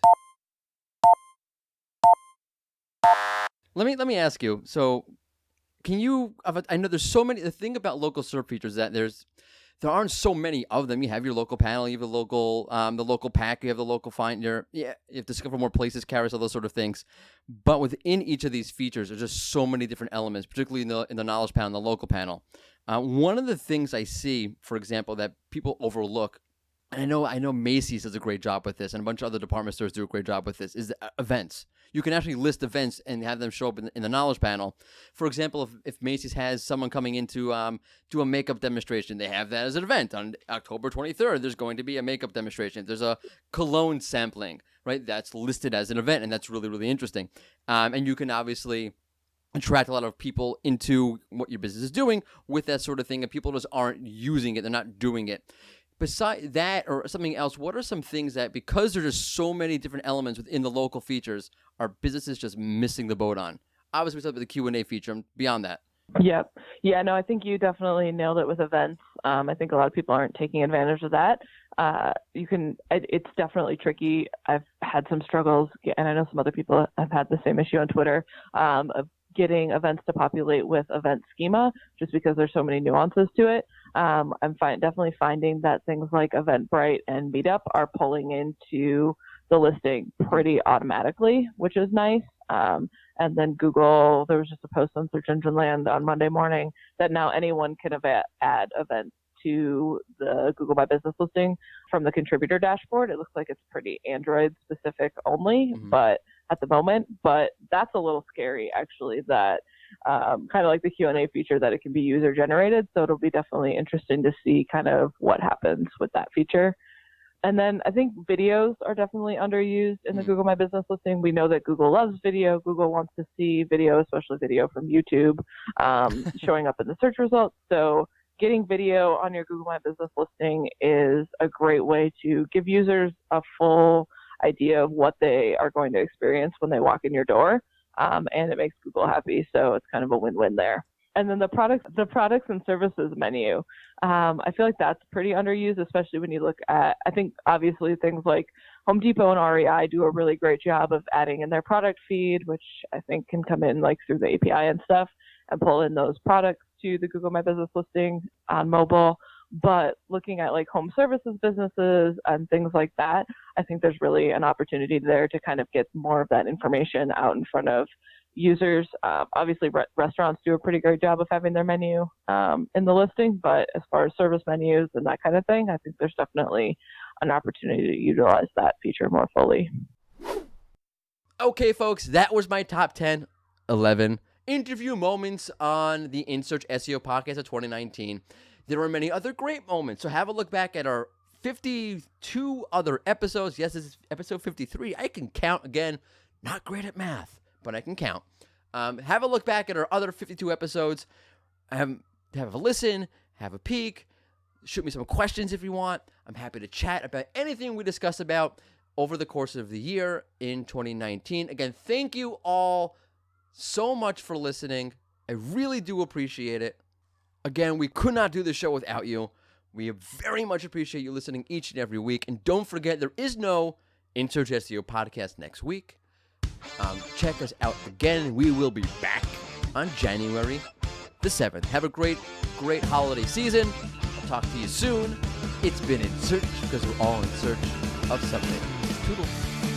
Let me ask you. So, can you? I know there's so many. The thing about local SERP features is that there aren't so many of them. You have your local panel, you have the local pack, you have the local finder. Yeah, you have discover more places, carousel, those sort of things. But within each of these features, there's just so many different elements, particularly in the knowledge panel, and the local panel. One of the things I see, for example, that people overlook, and I know Macy's does a great job with this, and a bunch of other department stores do a great job with this, is events. You can actually list events and have them show up in the knowledge panel. For example, if Macy's has someone coming in to do a makeup demonstration, they have that as an event. On October 23rd, there's going to be a makeup demonstration. If there's a cologne sampling, right? That's listed as an event, and that's really, really interesting. And you can obviously attract a lot of people into what your business is doing with that sort of thing, and people just aren't using it. They're not doing it. Besides that or something else, what are some things that, because there's just so many different elements within the local features, are businesses just missing the boat on? Obviously, we talked about the Q&A feature. Beyond that. Yep. Yeah, no, I think you definitely nailed it with events. I think a lot of people aren't taking advantage of that. It's definitely tricky. I've had some struggles, and I know some other people have had the same issue on Twitter, of getting events to populate with event schema, just because there's so many nuances to it. I'm definitely finding that things like Eventbrite and Meetup are pulling into the listing pretty automatically, which is nice. And then Google, there was just a post on Search Engine Land on Monday morning that now anyone can add events to the Google My Business listing from the contributor dashboard. It looks like it's pretty Android specific only, but at the moment, but that's a little scary actually, that kind of like the Q&A feature, that it can be user generated. So it'll be definitely interesting to see kind of what happens with that feature. And then I think videos are definitely underused in the Google My Business listing. We know that Google loves video. Google wants to see video, especially video from YouTube, showing up in the search results. So getting video on your Google My Business listing is a great way to give users a full idea of what they are going to experience when they walk in your door. And it makes Google happy. So it's kind of a win-win there. And then the products and services menu. I feel like that's pretty underused, especially when you look at, I think obviously things like Home Depot and REI do a really great job of adding in their product feed, which I think can come in like through the API and stuff and pull in those products to the Google My Business listing on mobile. But looking at like home services businesses and things like that, I think there's really an opportunity there to kind of get more of that information out in front of users. Obviously, restaurants do a pretty great job of having their menu in the listing, but as far as service menus and that kind of thing, I think there's definitely an opportunity to utilize that feature more fully. Okay, folks, that was my top 11 interview moments on the In Search SEO Podcast of 2019. There were many other great moments, so have a look back at our 52 other episodes. Yes, this is episode 53. I can count again. Not great at math, but I can count. Have a look back at our other 52 episodes. Have a listen, have a peek. Shoot me some questions if you want. I'm happy to chat about anything we discuss about over the course of the year in 2019. Again, thank you all so much for listening. I really do appreciate it. Again, we could not do the show without you. We very much appreciate you listening each and every week. And don't forget, there is no In Search SEO podcast next week. Check us out again. We will be back on January the 7th. Have a great holiday season. I'll talk to you soon. It's been In Search, because we're all in search of something. Toodles.